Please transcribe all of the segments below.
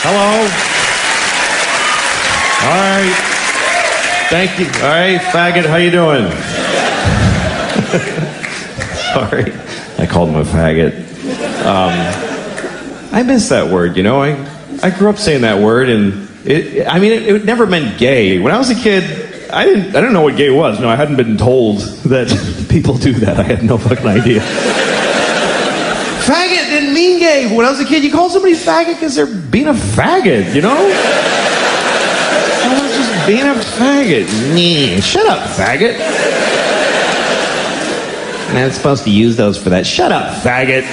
Hello. All right. Thank you. All right, faggot, how you doing? Sorry, I called him a faggot. I miss that word, you know. I grew up saying that word, and it never meant gay. When I was a kid, I didn't know what gay was. No, I hadn't been told that people do that. I had no fucking idea. Faggot didn't mean gay. But when I was a kid, you call somebody faggot because they're being a faggot, you know? Someone's just being a faggot. Shut up, faggot. I'm not supposed to use those for that. Shut up, faggot.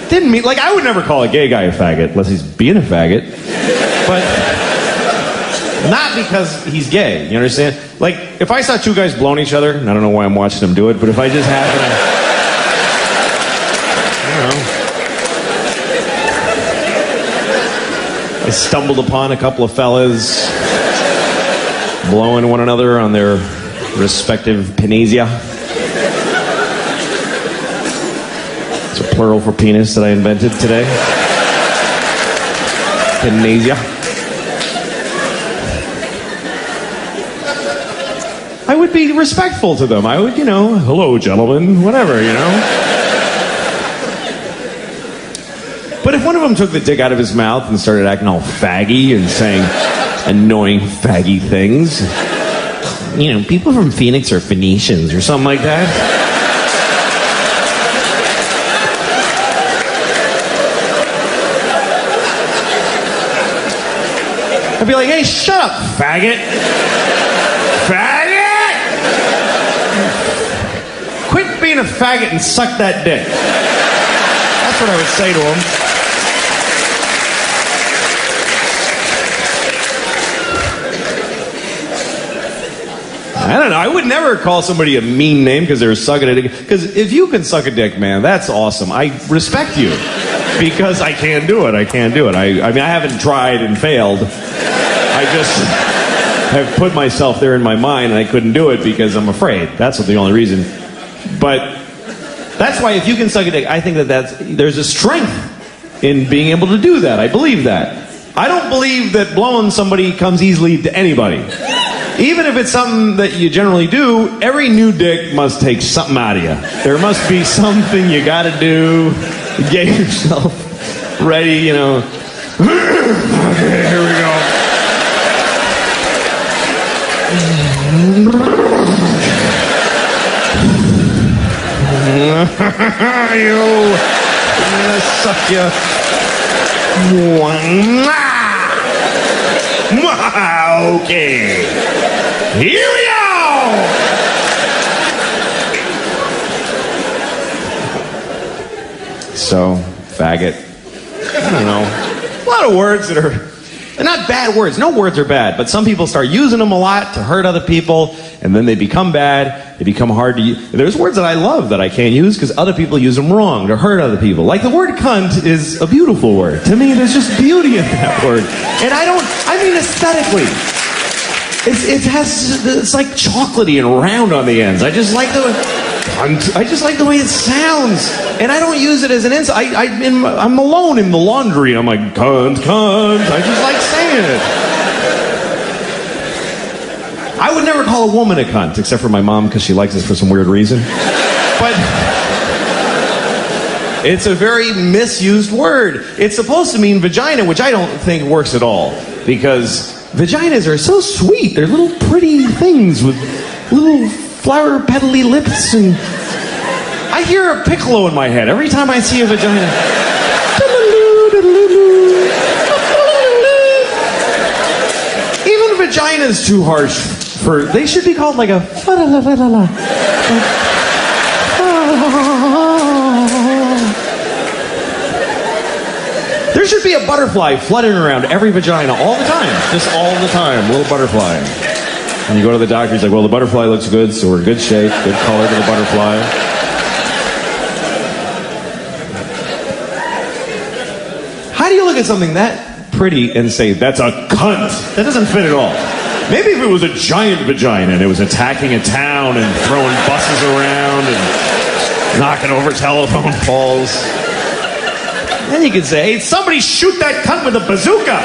Didn't mean, like, I would never call a gay guy a faggot unless he's being a faggot. But not because he's gay, you understand? Like, if I saw two guys blowing each other, and I don't know why I'm watching them do it, but if I just happen to, I stumbled upon a couple of fellas blowing one another on their respective panacea. It's a plural for penis that I invented today. Panacea. I would be respectful to them. I would, hello, gentlemen, whatever, But if one of them took the dick out of his mouth and started acting all faggy and saying annoying faggy things, people from Phoenix are Phoenicians or something like that. I'd be like, hey, shut up, faggot. Faggot! Quit being a faggot and suck that dick. That's what I would say to him. I don't know. I would never call somebody a mean name because they're sucking a dick. Because if you can suck a dick, man, that's awesome. I respect you. Because I can't do it. I haven't tried and failed. I just have put myself there in my mind and I couldn't do it because I'm afraid. That's the only reason. But that's why if you can suck a dick, I think there's a strength in being able to do that. I believe that. I don't believe that blowing somebody comes easily to anybody. Even if it's something that you generally do, every new dick must take something out of you. There must be something you gotta do to get yourself ready, Okay, here we go. I'm gonna suck you. Okay. Here we go! So, faggot. I don't know. A lot of words that are... They're not bad words. No words are bad. But some people start using them a lot to hurt other people, and then they become bad. They become hard to use. There's words that I love that I can't use because other people use them wrong to hurt other people. Like the word cunt is a beautiful word. To me, there's just beauty in that word. And I mean aesthetically. It's like chocolatey and round on the ends. I just like the way it sounds. And I don't use it as an insult. I'm alone in the laundry and I'm like, cunt, cunt. I just like saying it. I would never call a woman a cunt, except for my mom because she likes it for some weird reason. But it's a very misused word. It's supposed to mean vagina, which I don't think works at all. Because vaginas are so sweet. They're little pretty things with little flower petally lips, and I hear a piccolo in my head every time I see a vagina. Even vagina's too harsh for. They should be called like a. There should be a butterfly fluttering around every vagina all the time. Just all the time. Little butterfly. And you go to the doctor, he's like, well, the butterfly looks good, so we're in good shape. Good color to the butterfly. How do you look at something that pretty and say, that's a cunt? That doesn't fit at all. Maybe if it was a giant vagina and it was attacking a town and throwing buses around and knocking over telephone poles. Then you could say, hey, somebody shoot that cunt with a bazooka.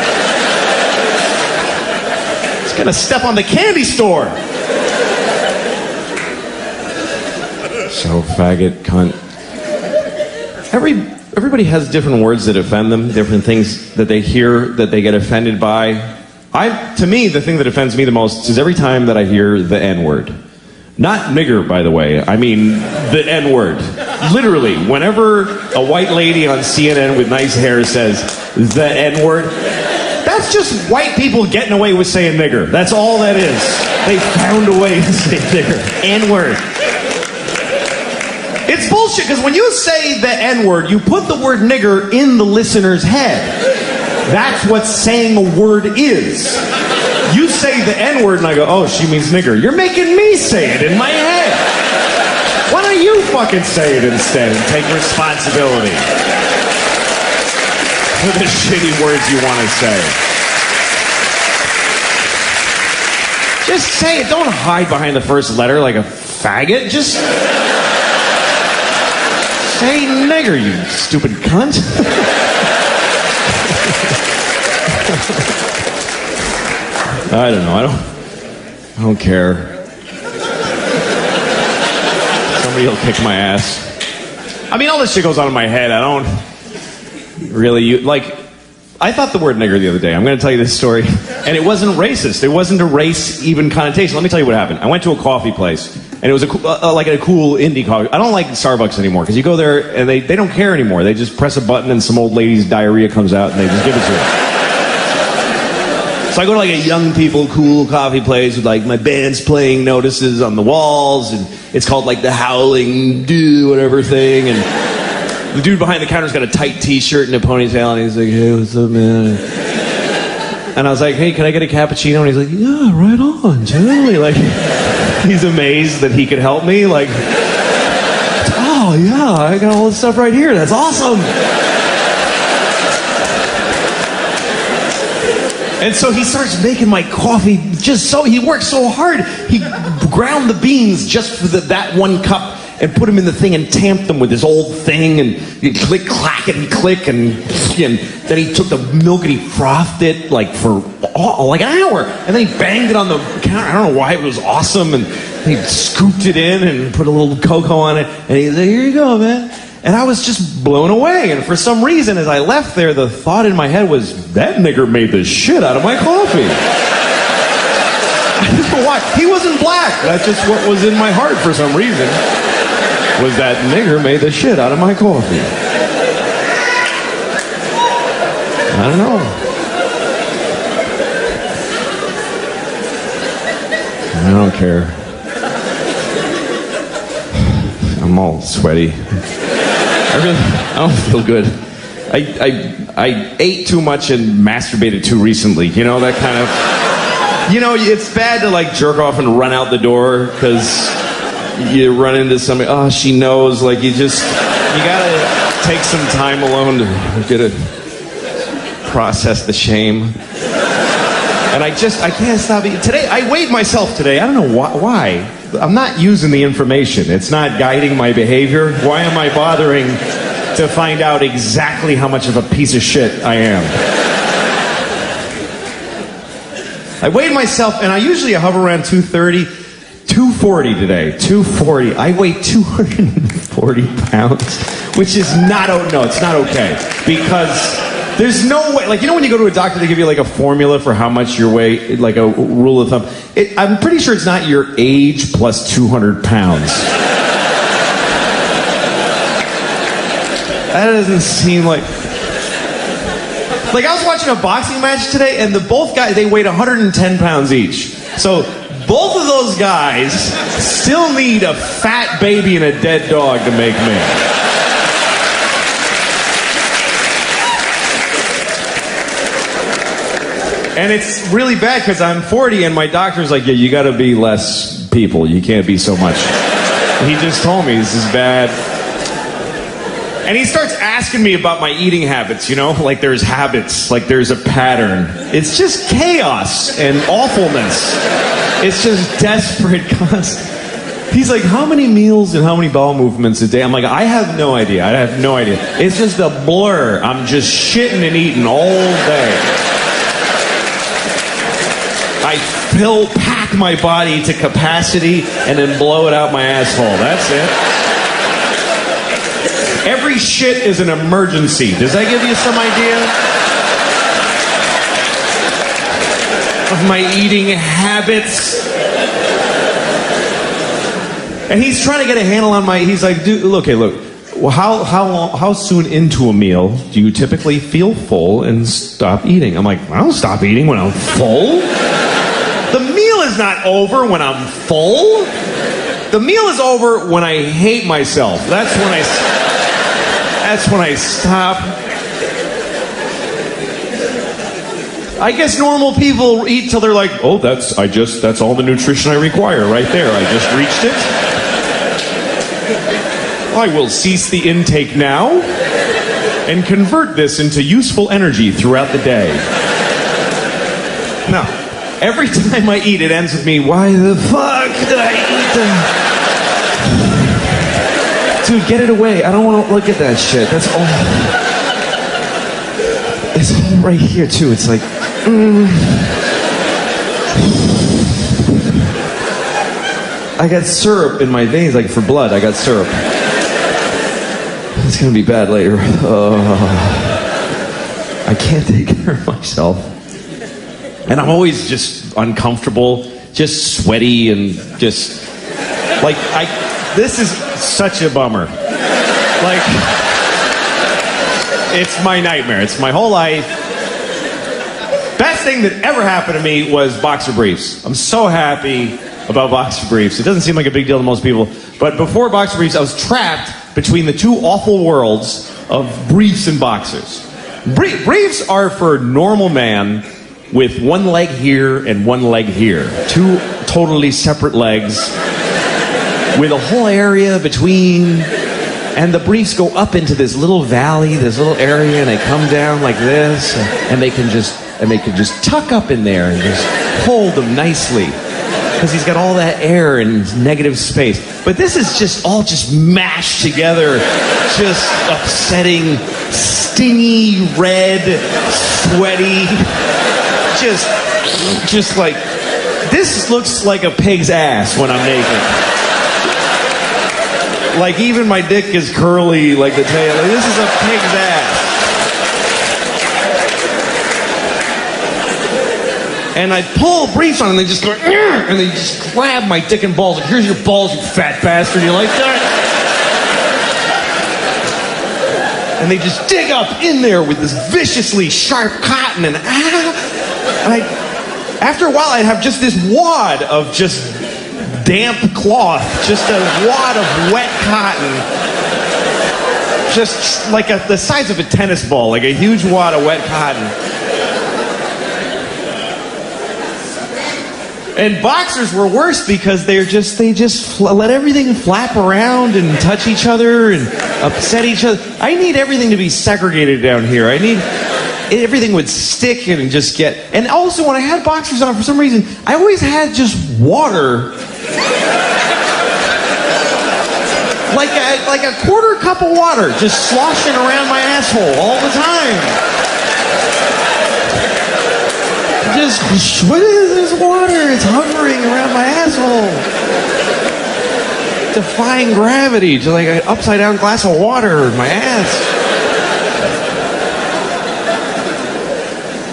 He's gonna step on the candy store. So, faggot, cunt. Everybody has different words that offend them, different things that they hear that they get offended by. To me, the thing that offends me the most is every time that I hear the N-word. Not nigger, by the way. I mean the N-word. Literally, whenever a white lady on CNN with nice hair says the N-word, that's just white people getting away with saying nigger. That's all that is. They found a way to say nigger. N-word. It's bullshit, because when you say the N-word, you put the word nigger in the listener's head. That's what saying a word is. You say the N-word and I go, oh, she means nigger. You're making me say it in my head. Why don't you fucking say it instead and take responsibility for the shitty words you want to say? Just say it. Don't hide behind the first letter like a faggot. Just say nigger, you stupid cunt. I don't know. I don't care. Somebody will kick my ass. I mean, all this shit goes on in my head. I don't really I thought the word nigger the other day. I'm going to tell you this story, and it wasn't racist. It wasn't a race-even connotation. Let me tell you what happened. I went to a coffee place, and it was a cool indie coffee. I don't like Starbucks anymore, because you go there, and they don't care anymore. They just press a button, and some old lady's diarrhea comes out, and they just give it to you. So I go to a young people cool coffee place with my band's playing notices on the walls, and it's called the Howling whatever thing, and the dude behind the counter's got a tight t-shirt and a ponytail, and he's like, hey, what's up, man? And I was like, hey, can I get a cappuccino? And he's like, yeah, right on, totally. He's amazed that he could help me. Oh, yeah, I got all this stuff right here. That's awesome. And so he starts making my coffee he worked so hard. He ground the beans just for that one cup and put them in the thing and tamped them with this old thing, and you click, clack, and click, and then he took the milk and he frothed it for an hour, and then he banged it on the counter. I don't know why, it was awesome, and he scooped it in and put a little cocoa on it, and he said, here you go, man. And I was just blown away, and for some reason, as I left there, the thought in my head was, that nigger made the shit out of my coffee. I don't know why. He wasn't black. That's just what was in my heart for some reason. Was that nigger made the shit out of my coffee. I don't know. I don't care. I'm all sweaty. I don't feel good. I ate too much and masturbated too recently. You know, that kind of... it's bad to jerk off and run out the door because... you run into somebody, oh, she knows, you gotta take some time alone to get it, process the shame. And I can't stop eating. Today, I weighed myself today. I don't know why. I'm not using the information. It's not guiding my behavior. Why am I bothering to find out exactly how much of a piece of shit I am? I weighed myself, and I usually hover around 230. 240 today. 240. I weigh 240 pounds, which is it's not okay. Because there's no way, when you go to a doctor, they give you a formula for how much your weight, a rule of thumb. I'm pretty sure it's not your age plus 200 pounds. That doesn't seem like... I was watching a boxing match today, and both guys, they weighed 110 pounds each. So... both of those guys still need a fat baby and a dead dog to make me. And it's really bad because I'm 40 and my doctor's like, yeah, you got to be less people. You can't be so much. And he just told me this is bad. And he starts asking me about my eating habits, there's habits, there's a pattern. It's just chaos and awfulness. It's just desperate constant. He's like, how many meals and how many bowel movements a day? I'm like, I have no idea. I have no idea. It's just a blur. I'm just shitting and eating all day. I pack my body to capacity and then blow it out my asshole. That's it. Every shit is an emergency. Does that give you some idea of my eating habits? And he's trying to get a handle on he's like, dude, look, well, how soon into a meal do you typically feel full and stop eating? I'm like, I don't stop eating when I'm full. The meal is not over when I'm full. The meal is over when I hate myself. That's when I stop. I guess normal people eat till they're like, oh, that's all the nutrition I require right there. I just reached it. I will cease the intake now and convert this into useful energy throughout the day. No. Every time I eat, it ends with me, why the fuck did I eat Dude, get it away. I don't want to look at that shit. That's all. It's all right here, too. It's like, I got syrup in my veins, like for blood. I got syrup. It's going to be bad later. I can't take care of myself. And I'm always just uncomfortable, just sweaty, and just like this is such a bummer. Like, it's my nightmare. It's my whole life. Best thing that ever happened to me was boxer briefs. I'm so happy about boxer briefs. It doesn't seem like a big deal to most people, but before boxer briefs, I was trapped between the two awful worlds of briefs and boxers. Briefs are for normal man with one leg here and one leg here. Two totally separate legs with a whole area between. And the briefs go up into this little valley, this little area, and they come down like this, and they can just tuck up in there and just hold them nicely. Because he's got all that air and negative space. But this is just all just mashed together, just upsetting, stingy, red, sweaty. Just like, this looks like a pig's ass when I'm naked. Like, even my dick is curly like the tail. Like, this is a pig's ass. And I pull briefs on and they just go, and they just grab my dick and balls. Like, here's your balls, you fat bastard. You like that? And they just dig up in there with this viciously sharp cotton and after a while, I'd have just this wad of just damp cloth, just a wad of wet cotton, just like the size of a tennis ball, like a huge wad of wet cotton. And boxers were worse because they just let everything flap around and touch each other and upset each other. I need everything to be segregated down here. I need everything would stick and just get. And also, when I had boxers on, for some reason, I always had just water, like a quarter cup of water, just sloshing around my asshole all the time. Just, what is this water? It's hovering around my asshole. Defying gravity, just like an upside down glass of water in my ass.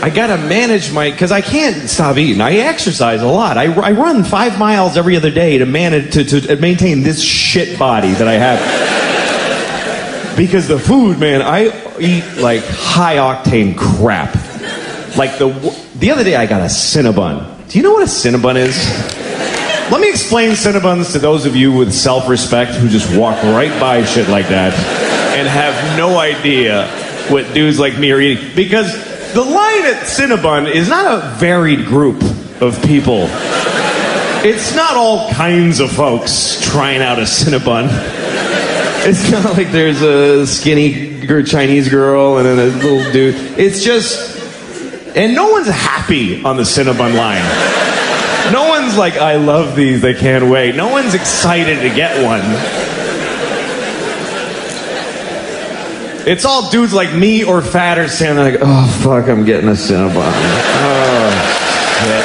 I gotta manage because I can't stop eating. I exercise a lot. I run 5 miles every other day to maintain this shit body that I have. Because the food, man, I eat like high octane crap. Like the other day I got a Cinnabon. Do you know what a Cinnabon is? Let me explain Cinnabons to those of you with self-respect who just walk right by shit like that and have no idea what dudes like me are eating. Because the line at Cinnabon is not a varied group of people. It's not all kinds of folks trying out a Cinnabon. It's not like there's a skinny Chinese girl and then a little dude. It's just, and no one's happy on the Cinnabon line. No one one's like, I love these, I can't wait. No one's excited to get one. It's all dudes like me or fatter standing like, oh, fuck, I'm getting a Cinnabon. Oh, shit.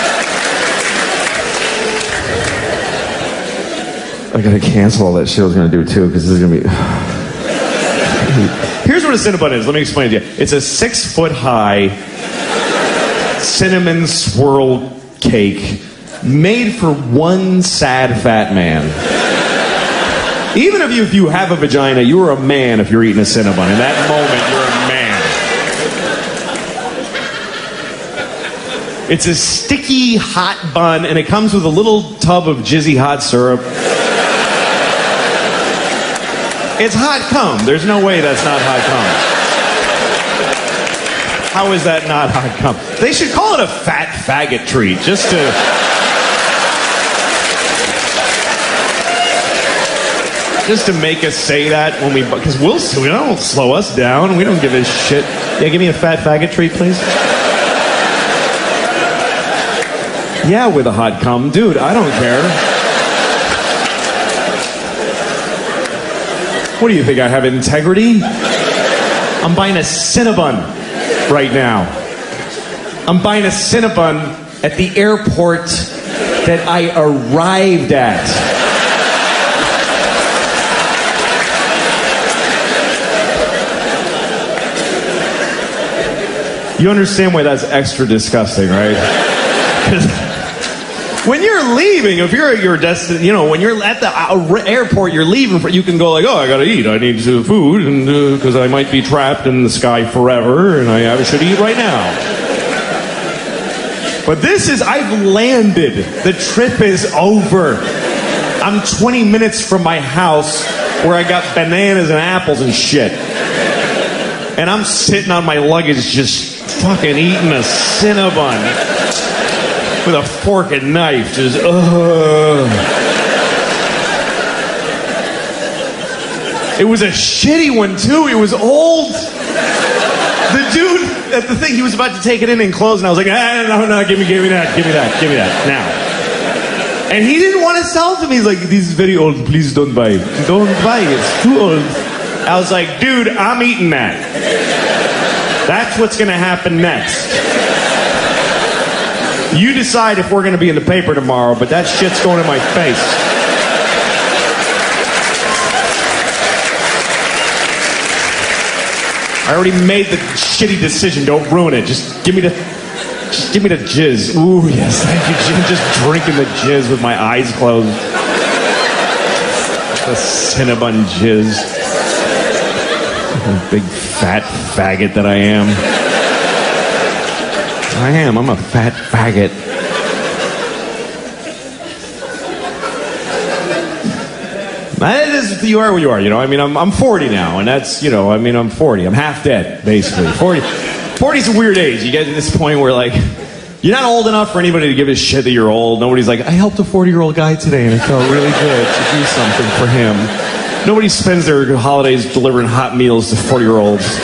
I gotta cancel all that shit I was gonna do, too, because this is gonna be... Here's what a Cinnabon is. Let me explain it to you. It's a 6-foot-high cinnamon swirl cake made for one sad fat man. Even if you have a vagina, you are a man if you're eating a Cinnabon. In that moment, you're a man. It's a sticky, hot bun, and it comes with a little tub of jizzy hot syrup. It's hot cum. There's no way that's not hot cum. How is that not hot cum? They should call it a fat faggot treat, just to make us say that when we, because we don't slow us down. We don't give a shit. Yeah, give me a fat faggot treat, please. Yeah, with a hot cum, dude. I don't care. What do you think? I have integrity? I'm buying a Cinnabon right now. I'm buying a Cinnabon at the airport that I arrived at. You understand why that's extra disgusting, right? When you're leaving, if you're at your destination, you know, when you're at the airport, you're leaving, you can go like, oh, I gotta eat. I need food, and because I might be trapped in the sky forever, and I should eat right now. But this is, I've landed. The trip is over. I'm 20 minutes from my house where I got bananas and apples and shit. And I'm sitting on my luggage just fucking eating a Cinnabon with a fork and knife, just It was a shitty one too. It was old. The dude at the thing, he was about to take it in and close, and I was like, no, give me that now. And he didn't want to sell it to me. He's like, this is very old. Please don't buy it. Don't buy it. It's too old. I was like, dude, I'm eating that. That's what's going to happen next. You decide if we're going to be in the paper tomorrow, but that shit's going in my face. I already made the shitty decision. Don't ruin it. Just give me the jizz. Ooh, yes, thank you, Jim. Just drinking the jizz with my eyes closed. The Cinnabon jizz. Big fat faggot that I am. I'm a fat faggot. You are what you are, you know. I mean, I'm 40 now, and that's, you know, I mean, I'm 40. I'm half dead, basically. 40's a weird age. You get to this point where, like, you're not old enough for anybody to give a shit that you're old. Nobody's like, I helped a 40-year-old guy today, and it felt really good to do something for him. Nobody spends their holidays delivering hot meals to 40-year-olds.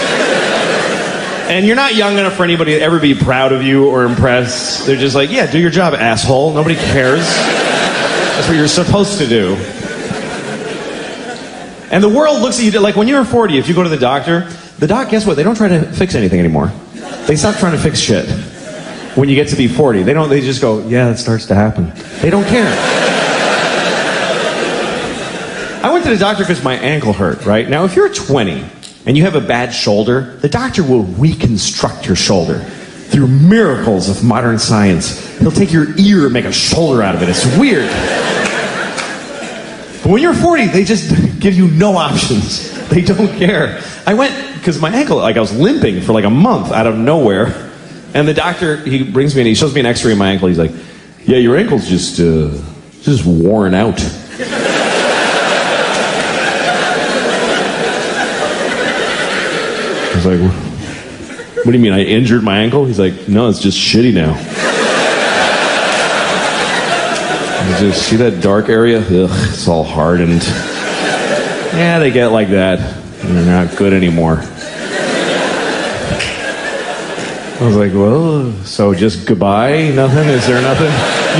And you're not young enough for anybody to ever be proud of you or impressed. They're just like, yeah, do your job, asshole. Nobody cares. That's what you're supposed to do. And the world looks at you like when you're 40, if you go to the doctor, guess what? They don't try to fix anything anymore. They stop trying to fix shit. When you get to be 40, they just go, yeah, it starts to happen. They don't care. I went to the doctor because my ankle hurt, right? Now, if you're 20 and you have a bad shoulder, the doctor will reconstruct your shoulder through miracles of modern science. He'll take your ear and make a shoulder out of it. It's weird. But when you're 40, they just give you no options. They don't care. I went, because my ankle, like I was limping for like a month out of nowhere. And the doctor, he brings me in, he shows me an x-ray of my ankle. He's like, yeah, your ankle's just worn out. I was like, what do you mean, I injured my ankle? He's like, no, it's just shitty now. You just see that dark area? Ugh, it's all hardened. Yeah, they get like that. And they're not good anymore. I was like, well, so just goodbye? Nothing? Is there nothing?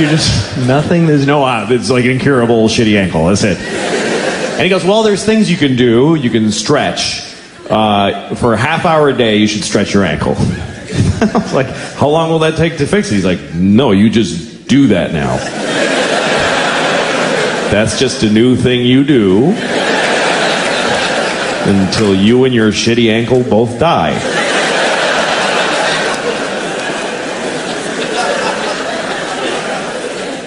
You just, nothing? There's no, it's like an incurable shitty ankle. That's it. And he goes, well, there's things you can do. You can stretch. For a half hour a day, you should stretch your ankle. I was like, how long will that take to fix it? He's like, no, you just do that now. That's just a new thing you do until you and your shitty ankle both die.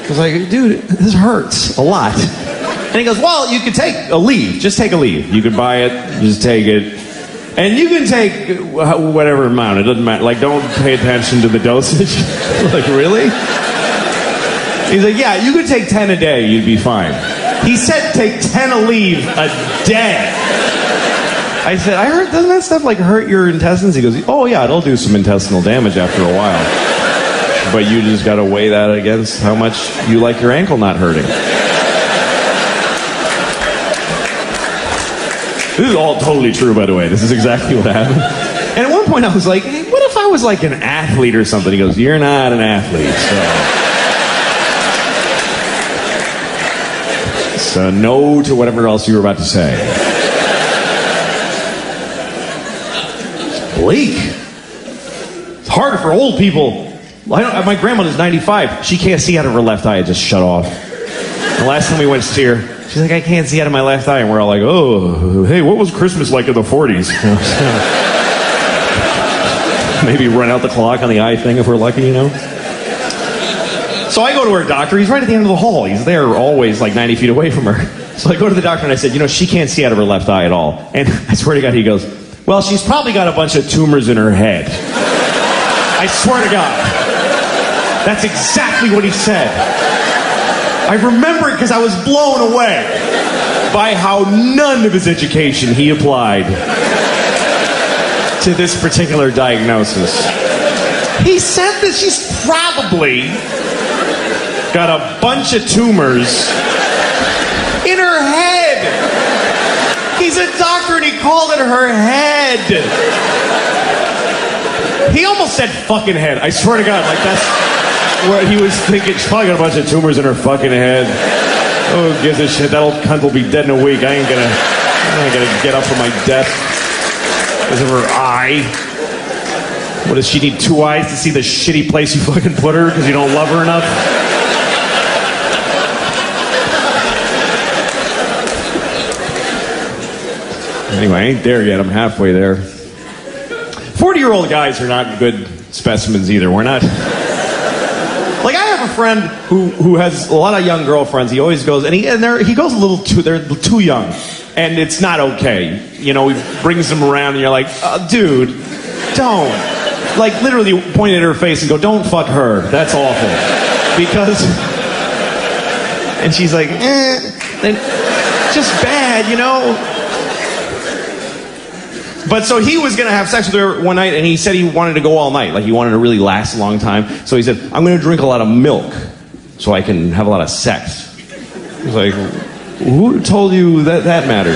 I was like, dude, this hurts a lot. And he goes, well, you could take a leave. Just take a leave. You could buy it, just take it. And you can take whatever amount. It doesn't matter. Like, don't pay attention to the dosage. Like, really? He's like, yeah, you could take 10 a day. You'd be fine. He said take 10 a leave a day. I said, I heard, doesn't that stuff like hurt your intestines? He goes, oh yeah, it'll do some intestinal damage after a while. But you just got to weigh that against how much you like your ankle not hurting. This is all totally true, by the way. This is exactly what happened. And at one point I was like, hey, what if I was like an athlete or something? He goes, you're not an athlete, so no to whatever else you were about to say. It's bleak. It's harder for old people. My grandmother's 95. She can't see out of her left eye. It just shut off. The last time we went to see her, she's like, I can't see out of my left eye. And we're all like, oh, hey, what was Christmas like in the 40s? Maybe run out the clock on the eye thing if we're lucky, you know? So I go to her doctor. He's right at the end of the hall. He's there always like 90 feet away from her. So I go to the doctor and I said, she can't see out of her left eye at all. And I swear to God, he goes, well, she's probably got a bunch of tumors in her head. I swear to God. That's exactly what he said. I remember it because I was blown away by how none of his education he applied to this particular diagnosis. He said that she's probably got a bunch of tumors in her head. He's a doctor and he called it her head. He almost said fucking head. I swear to God, like that's what he was thinking. She's probably got a bunch of tumors in her fucking head. Oh, who gives a shit? That old cunt will be dead in a week. I ain't gonna get up from my desk because of her eye. What, does she need 2 eyes to see the shitty place you fucking put her because you don't love her enough? Anyway, I ain't there yet. I'm halfway there. 40-year-old guys are not good specimens either. We're not. Like, I have a friend who has a lot of young girlfriends. He always goes, and he goes a little too, they're too young. And it's not okay. He brings them around and you're like, dude, don't. Like, literally point at her face and go, don't fuck her. That's awful. Because, and she's like, just bad, But so he was going to have sex with her one night, and he said he wanted to go all night. Like, he wanted to really last a long time. So he said, I'm going to drink a lot of milk so I can have a lot of sex. I was like, who told you that mattered?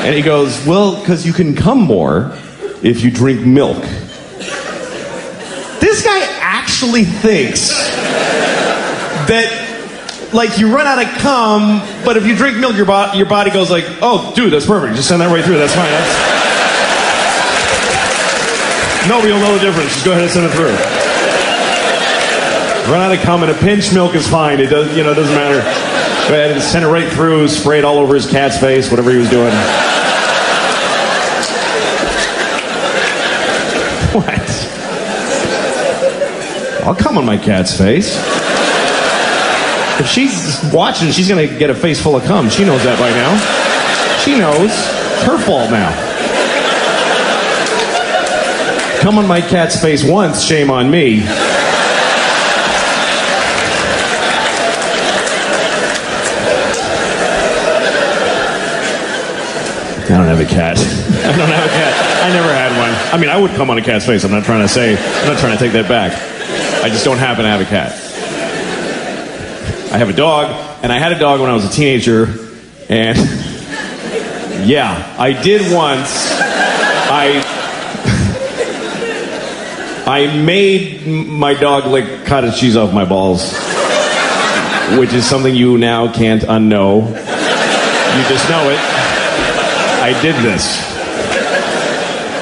And he goes, well, because you can come more if you drink milk. This guy actually thinks that, like, you run out of cum, but if you drink milk, your body goes like, oh, dude, that's perfect. Just send that right through. That's fine. Nobody will know the difference. Just go ahead and send it through. Run out of cum and a pinch milk is fine. It doesn't matter. Go ahead and send it right through. Spray it all over his cat's face, whatever he was doing. What? I'll cum on my cat's face. If she's watching, she's going to get a face full of cum. She knows that by now. She knows. It's her fault now. Cum on my cat's face once, shame on me. I don't have a cat. I don't have a cat. I never had one. I mean, I would come on a cat's face. I'm not trying to take that back. I just don't happen to have a cat. I have a dog, and I had a dog when I was a teenager, and yeah, I did once. I made my dog lick cottage cheese off my balls, which is something you now can't unknow. You just know it. I did this.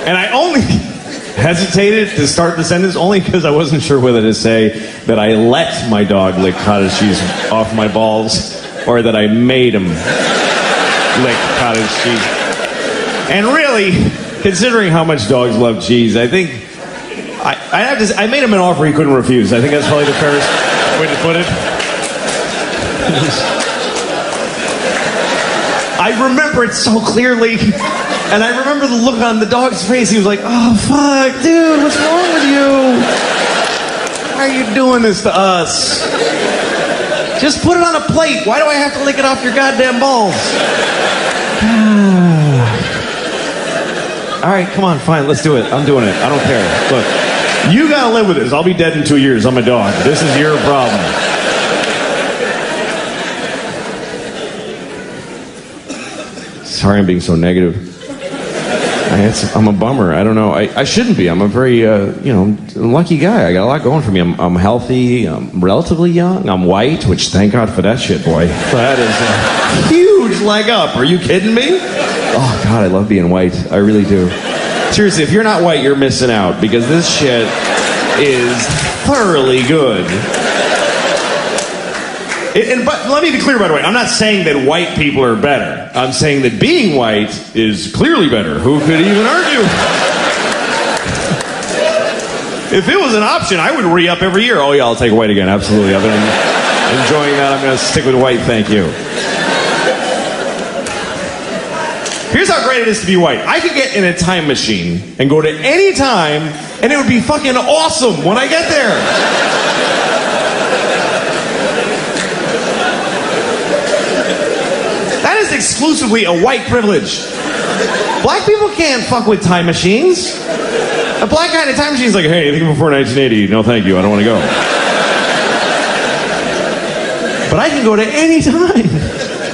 And I only hesitated to start the sentence only because I wasn't sure whether to say that I let my dog lick cottage cheese off my balls or that I made him lick cottage cheese. And really, considering how much dogs love cheese, I think I made him an offer he couldn't refuse. I think that's probably the fairest way to put it. I remember it so clearly, and I remember the look on the dog's face. He was like, "Oh fuck, dude, what's wrong with you? Why are you doing this to us? Just put it on a plate. Why do I have to lick it off your goddamn balls?" All right, come on, fine, let's do it. I'm doing it. I don't care. Look, you gotta live with this. I'll be dead in 2 years. I'm a dog. This is your problem. Sorry I'm being so negative. I'm a bummer. I don't know. I shouldn't be. I'm a very, lucky guy. I got a lot going for me. I'm healthy. I'm relatively young. I'm white, which thank God for that shit, boy. That is a huge leg up. Are you kidding me? Oh, God, I love being white. I really do. Seriously, if you're not white, you're missing out because this shit is thoroughly good. But let me be clear, by the way. I'm not saying that white people are better. I'm saying that being white is clearly better. Who could even argue? If it was an option, I would re-up every year. Oh, yeah, I'll take white again. Absolutely. I've been enjoying that. I'm going to stick with white. Thank you. Here's how great it is to be white. I could get in a time machine and go to any time, and it would be fucking awesome when I get there. Exclusively a white privilege. Black people can't fuck with time machines. A black guy in a time machine is like, hey, anything before 1980? No, thank you. I don't want to go. But I can go to any time.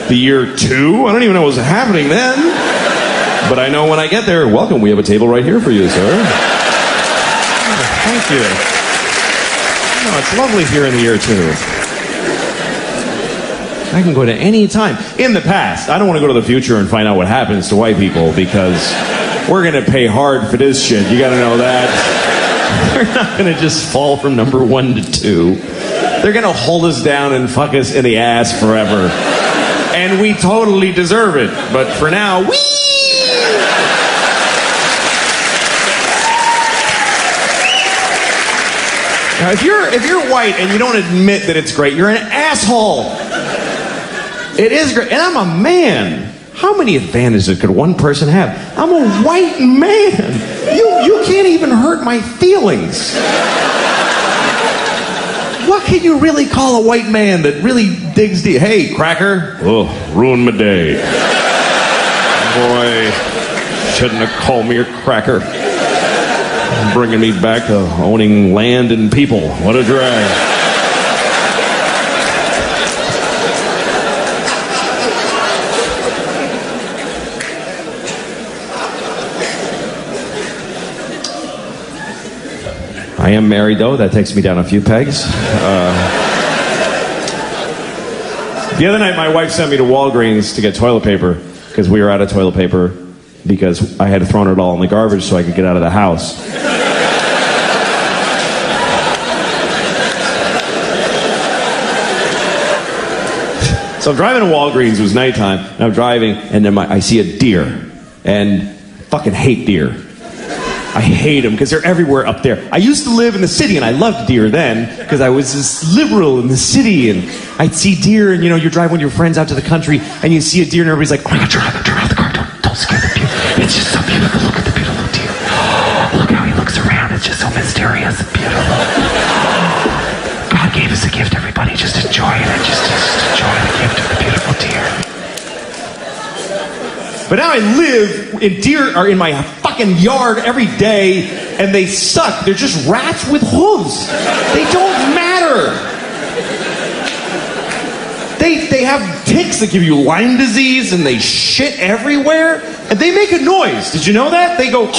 The year 2? I don't even know what's happening then. But I know when I get there, welcome, we have a table right here for you, sir. Thank you. No, it's lovely here in the year 2. I can go to any time. In the past, I don't want to go to the future and find out what happens to white people because we're going to pay hard for this shit. You got to know that. They're not going to just fall from number 1 to 2. They're going to hold us down and fuck us in the ass forever. And we totally deserve it. But for now, whee! Now, if you're white and you don't admit that it's great, you're an asshole. It is great. And I'm a man. How many advantages could one person have? I'm a white man. You can't even hurt my feelings. What can you really call a white man that really digs deep? Hey, cracker. Oh, ruined my day. Boy, shouldn't have called me a cracker. Bringing me back to owning land and people. What a drag. I am married, though. That takes me down a few pegs. The other night, my wife sent me to Walgreens to get toilet paper because we were out of toilet paper because I had thrown it all in the garbage so I could get out of the house. So I'm driving to Walgreens. It was nighttime, and I'm driving, and then I see a deer, and I fucking hate deer. I hate them because they're everywhere up there. I used to live in the city, and I loved deer then because I was this liberal in the city, and I'd see deer, and you're driving with your friends out to the country, and you see a deer, and everybody's like, oh my God, turn around the car, don't scare the deer. It's just so beautiful. Look at the beautiful deer. Oh, look how he looks around. It's just so mysterious and beautiful. God gave us a gift, everybody. Just enjoy it. Just enjoy the gift of the beautiful deer. But now I live, and deer are in my fucking yard every day, and they suck. They're just rats with hooves. They don't matter. They have ticks that give you Lyme disease, and they shit everywhere, and they make a noise. Did you know that? They go...